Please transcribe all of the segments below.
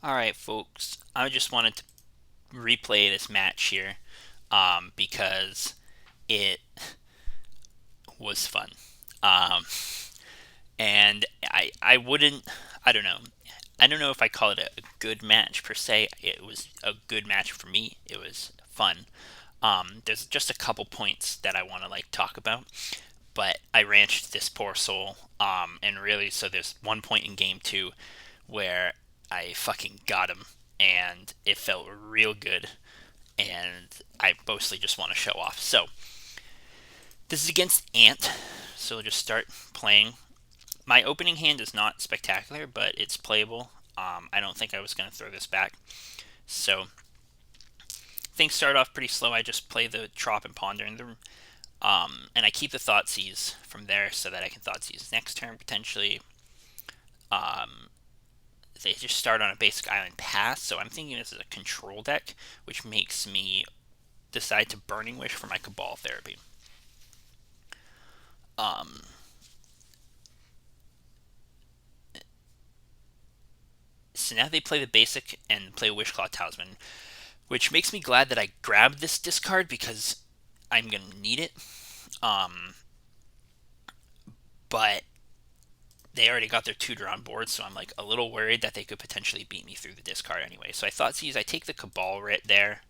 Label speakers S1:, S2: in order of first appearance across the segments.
S1: Alright, folks, I just wanted to replay this match here because it was fun. Um, and I wouldn't, I don't know. I don't know if I call it a good match per se. It was a good match for me. It was fun. There's just a couple points that I want to like talk about, but I ranched this poor soul. And really, so there's one point in game two where I fucking got him, and it felt real good. And I mostly just want to show off. So this is against Ant, so we'll just start playing. My opening hand is not spectacular, but it's playable. I don't think I was going to throw this back. So things start off pretty slow. I just play the Trop and Ponder in the room. And I keep the Thoughtseize from there so that I can Thoughtseize next turn potentially. Um, they just start on a basic island pass, so I'm thinking this is a control deck, which makes me decide to Burning Wish for my Cabal Therapy. Um, so now they play the basic and play Wishclaw Talisman, which makes me glad that I grabbed this discard because I'm going to need it. Um, but they already got their tutor on board, so I'm like a little worried that they could potentially beat me through the discard anyway. So I thought, see, I take the Cabal Writ there.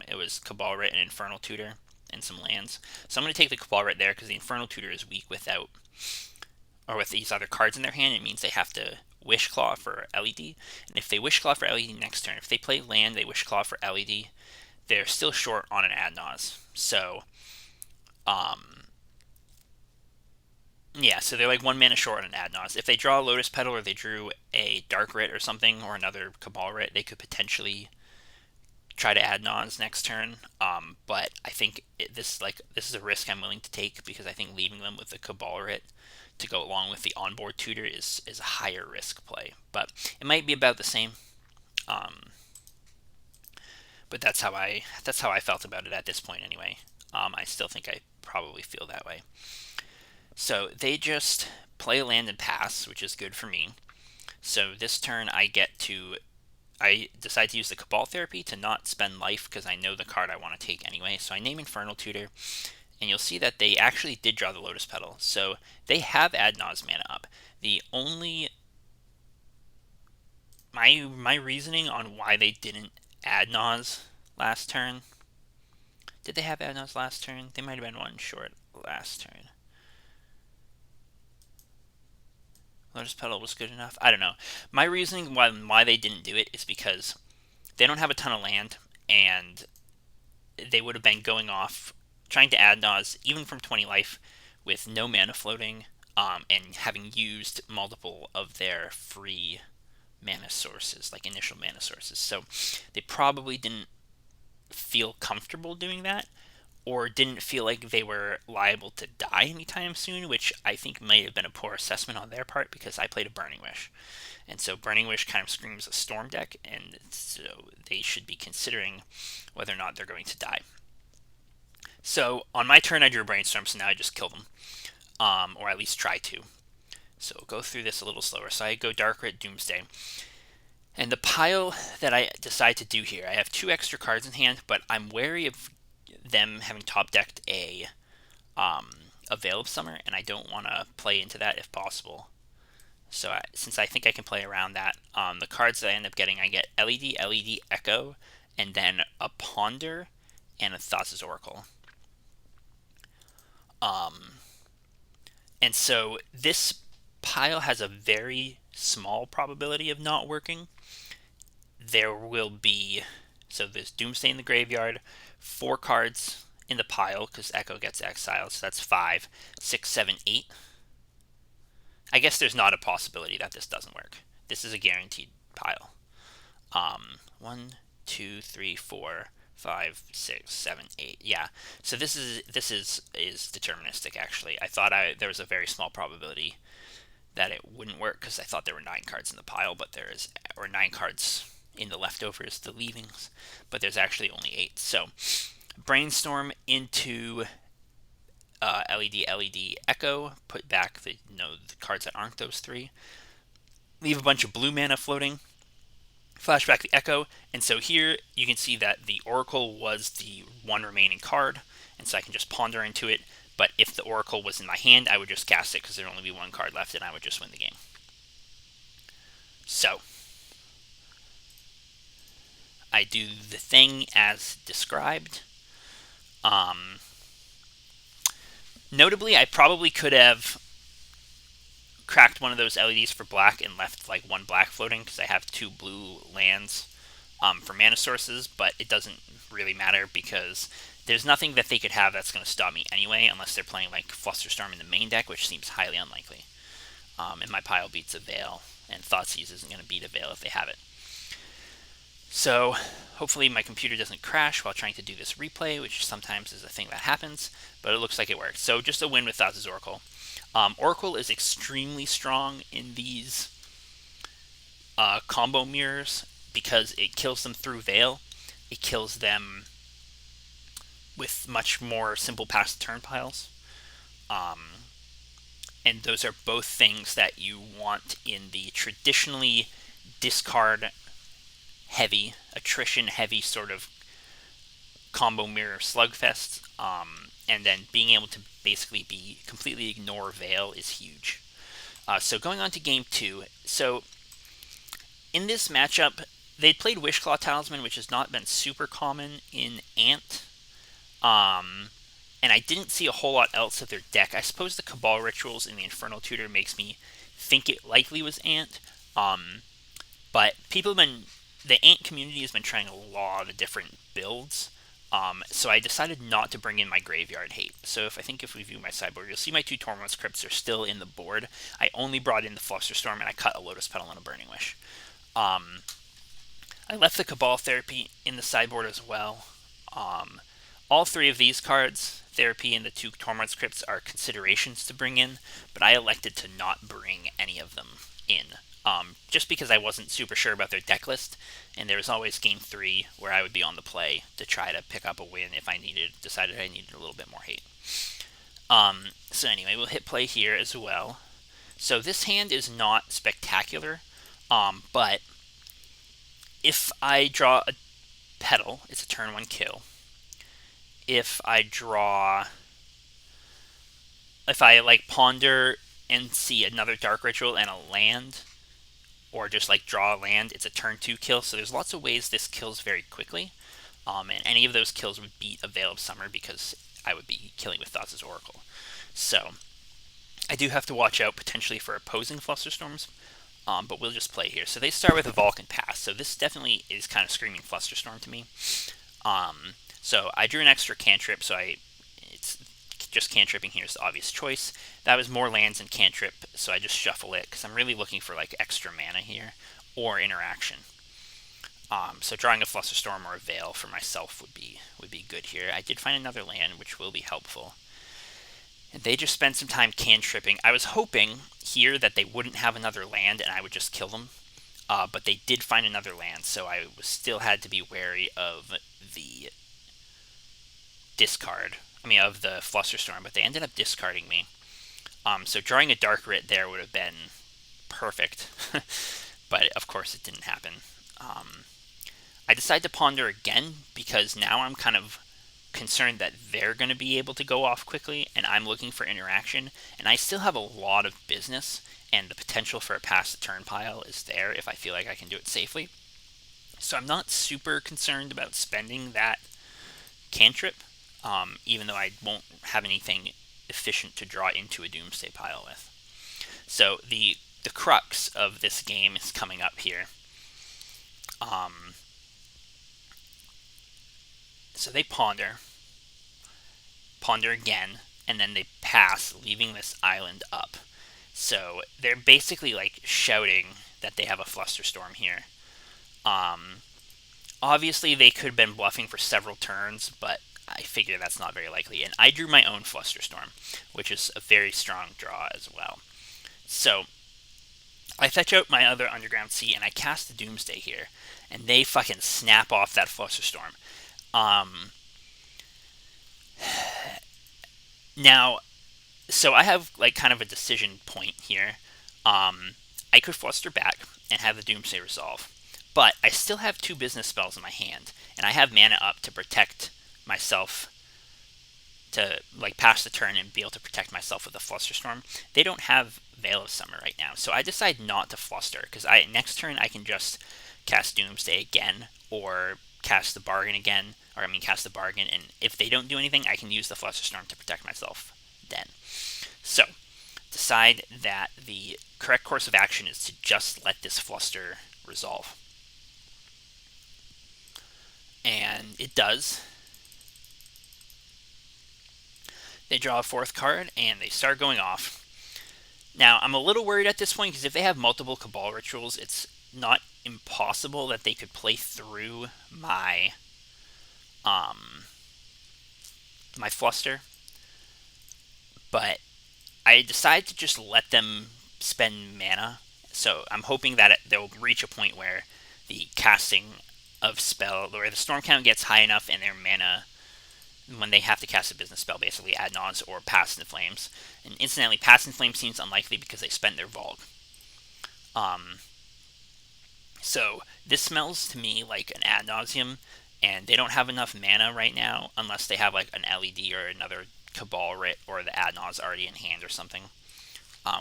S1: It was Cabal Writ and Infernal Tutor and some lands. So I'm going to take the Cabal Writ there because the Infernal Tutor is weak without, or with these other cards in their hand. It means they have to Wishclaw for LED. And if they Wishclaw for LED next turn, if they play land, they Wishclaw for LED, they're still short on an Ad Naus. So, yeah, so they're like 1 mana short on an Ad Naus. If they draw a Lotus Petal or they drew a Dark Writ or something, or another Cabal Writ, they could potentially try to Ad Naus next turn. But I think this is a risk I'm willing to take because I think leaving them with the Cabal Writ to go along with the onboard tutor is a higher risk play. But it might be about the same. Um, but that's how I felt about it at this point anyway. I still think I probably feel that way. So they just play land and pass, which is good for me. So this turn I decide to use the Cabal Therapy to not spend life because I know the card I want to take anyway. So I name Infernal Tutor, and you'll see that they actually did draw the Lotus Petal. So they have Ad Naus mana up. The only my reasoning on why they didn't Ad Naus last turn. Did they have Ad Naus last turn? They might have been one short last turn. Lotus Petal was good enough. I don't know. My reasoning why they didn't do it is because they don't have a ton of land, and they would have been going off trying to Ad Naus even from 20 life with no mana floating, and having used multiple of their free mana sources, like initial mana sources. So they probably didn't feel comfortable doing that, or didn't feel like they were liable to die anytime soon, which I think might have been a poor assessment on their part because I played a Burning Wish. And so Burning Wish kind of screams a Storm deck, and so they should be considering whether or not they're going to die. So on my turn, I drew a Brainstorm, so now I just kill them, or at least try to. So we'll go through this a little slower. So I go Dark Red Doomsday. And the pile that I decide to do here, I have 2 extra cards in hand, but I'm wary of them having top decked a Veil of Summer, and I don't want to play into that if possible. So since I think I can play around that, the cards that I end up getting, I get LED, Echo, and then a Ponder and a Thassa's Oracle. And so this pile has a very small probability of not working. There will be, so there's Doomsday in the graveyard, 4 cards in the pile because Echo gets exiled, so that's 5, 6, 7, 8. I guess there's not a possibility that this doesn't work. This is a guaranteed pile. 1, 2, 3, 4, 5, 6, 7, 8. Yeah. So this is deterministic. Actually, I thought there was a very small probability that it wouldn't work because I thought there were 9 cards in the pile, but there is, or 9 cards in the leftovers, the leavings, but there's actually only 8. So Brainstorm into LED, Echo, put back the cards that aren't those 3. Leave a bunch of blue mana floating Flashback the Echo, and so here you can see that the Oracle was the one remaining card, and so I can just ponder into it. But if the Oracle was in my hand, I would just cast it because there'd only be one card left, and I would just win the game. So I do the thing as described. Um, Notably, I probably could have cracked one of those LEDs for black and left like one black floating because I have 2 blue lands for mana sources, but it doesn't really matter because there's nothing that they could have that's going to stop me anyway, unless they're playing like Flusterstorm in the main deck, which seems highly unlikely. And my pile beats a Veil, and Thoughtseize isn't going to beat a Veil if they have it. So hopefully my computer doesn't crash while trying to do this replay, which sometimes is a thing that happens, but it looks like it works. So just a win with Thassa's Oracle. Oracle is extremely strong in these combo mirrors because it kills them through Veil. It kills them with much more simple pass turn piles. And those are both things that you want in the traditionally discard heavy, attrition heavy sort of combo mirror slugfest. And then being able to basically be completely ignore Veil is huge. So going on to game 2. So in this matchup, they'd played Wishclaw Talisman, which has not been super common in Ant. And I didn't see a whole lot else of their deck. I suppose the Cabal Rituals in the Infernal Tutor makes me think it likely was Ant. But the Ant community has been trying a lot of different builds. So I decided not to bring in my Graveyard Hate. So if we view my sideboard, you'll see my 2 Tormod's Crypts are still in the board. I only brought in the Flusterstorm, and I cut a Lotus Petal and a Burning Wish. I left the Cabal Therapy in the sideboard as well. All 3 of these cards, Therapy and the 2 Tormod's Crypts, are considerations to bring in, but I elected to not bring any of them in. Just because I wasn't super sure about their deck list, and there was always game 3 where I would be on the play to try to pick up a win if I decided I needed a little bit more hate. So anyway, we'll hit play here as well. So this hand is not spectacular, but if I draw a Petal, it's a turn 1 kill. If I ponder and see another Dark Ritual and a land, or just like draw a land, it's a turn 2 kill. So there's lots of ways this kills very quickly. And any of those kills would beat a Veil of Summer because I would be killing with Thassa's Oracle. So I do have to watch out potentially for opposing Flusterstorms, but we'll just play here. So they start with a Vulcan Pass. So this definitely is kind of screaming Flusterstorm to me. So I drew an extra cantrip, so it's just cantripping here is the obvious choice. That was more lands and cantrip, so I just shuffle it because I'm really looking for like extra mana here or interaction. So drawing a Flusterstorm or a Veil for myself would be good here. I did find another land, which will be helpful. And they just spent some time cantripping. I was hoping here that they wouldn't have another land and I would just kill them. But they did find another land, so I still had to be wary of the discard. Of the Flusterstorm, but they ended up discarding me. So drawing a Dark Writ there would have been perfect, but of course it didn't happen. I decided to ponder again because now I'm kind of concerned that they're going to be able to go off quickly, and I'm looking for interaction, and I still have a lot of business, and the potential for a pass the turn pile is there if I feel like I can do it safely. So I'm not super concerned about spending that cantrip. Even though I won't have anything efficient to draw into a Doomsday pile with. So the crux of this game is coming up here. So they ponder again, and then they pass, leaving this island up. So they're basically like shouting that they have a Flusterstorm here. Obviously they could have been bluffing for several turns, but I figure that's not very likely. And I drew my own Flusterstorm, which is a very strong draw as well. So I fetch out my other Underground Sea, and I cast the Doomsday here. And they fucking snap off that Flusterstorm. Now, so I have like kind of a decision point here. I could Fluster back and have the Doomsday resolve. But I still have 2 business spells in my hand, and I have mana up to protect myself, to like pass the turn and be able to protect myself with a Flusterstorm. They don't have Veil of Summer right now, so I decide not to fluster, because next turn I can just cast Doomsday again, or cast the Bargain again, or I mean cast the Bargain, and if they don't do anything, I can use the Flusterstorm to protect myself then. So, decide that the correct course of action is to just let this Fluster resolve. And it does. They draw a 4th card, and they start going off. Now, I'm a little worried at this point, because if they have multiple Cabal Rituals, it's not impossible that they could play through my my Fluster. But I decided to just let them spend mana, so I'm hoping that they'll reach a point where the casting of spell, where the storm count gets high enough and their mana, when they have to cast a business spell, basically Ad Nauseam or Pass in Flames. And incidentally, Pass in Flames seems unlikely because they spent their Volg. So this smells to me like an Ad Nauseam, and they don't have enough mana right now, unless they have like an LED or another Cabal Writ, or the Ad Nauseam already in hand or something,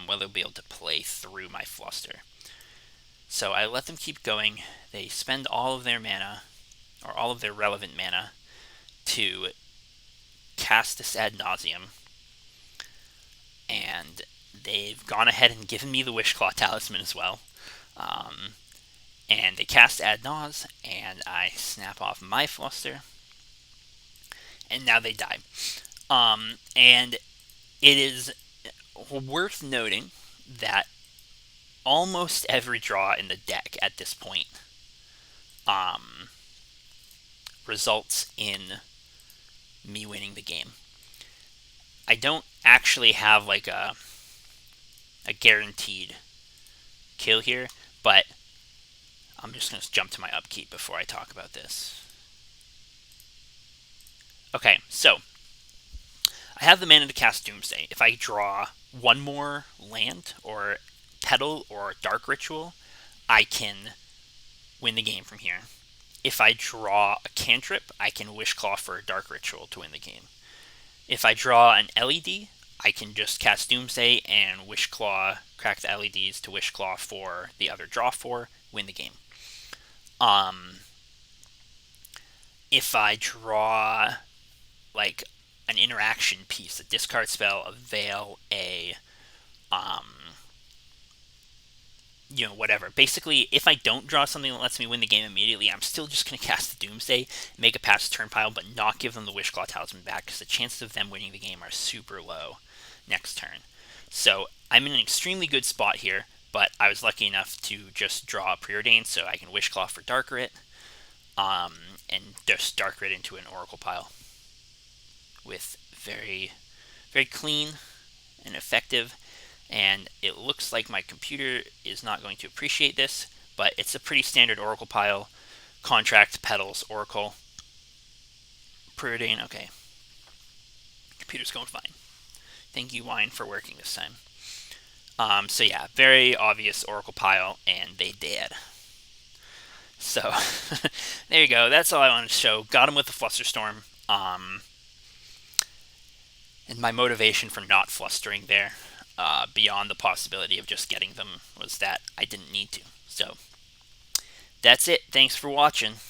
S1: where they'll be able to play through my Fluster. So I let them keep going. They spend all of their mana, or all of their relevant mana, to cast this Ad Nauseam, and they've gone ahead and given me the Wishclaw Talisman as well. And they cast Ad Nauseam, and I snap off my Fluster, and now they die. And it is worth noting that almost every draw in the deck at this point results in me winning the game. I don't actually have like a guaranteed kill here, but I'm just going to jump to my upkeep before I talk about this. Okay, so I have the mana to cast Doomsday. If I draw one more land, or Petal, or Dark Ritual, I can win the game from here. If I draw a cantrip, I can Wishclaw for a Dark Ritual to win the game. If I draw an LED, I can just cast Doomsday and Wishclaw, crack the LEDs to Wishclaw for the other draw 4, win the game. If I draw like an interaction piece, a discard spell, a Veil, a whatever. Basically, if I don't draw something that lets me win the game immediately, I'm still just going to cast the Doomsday, make a pass turn pile, but not give them the Wishclaw Talisman back, because the chances of them winning the game are super low next turn. So I'm in an extremely good spot here, but I was lucky enough to just draw a Preordain, so I can Wishclaw for Dark Writ, and just Dark Writ into an Oracle pile with very, very clean and effective. And it looks like my computer is not going to appreciate this, but it's a pretty standard Oracle pile. Contract, Petals, Oracle, Preordain. Okay. Computer's going fine. Thank you, Wine, for working this time. So yeah, very obvious Oracle pile, and they did. So, there you go. That's all I wanted to show. Got him with the Flusterstorm. And my motivation for not flustering there, beyond the possibility of just getting them, was that I didn't need to. So, that's it. Thanks for watching.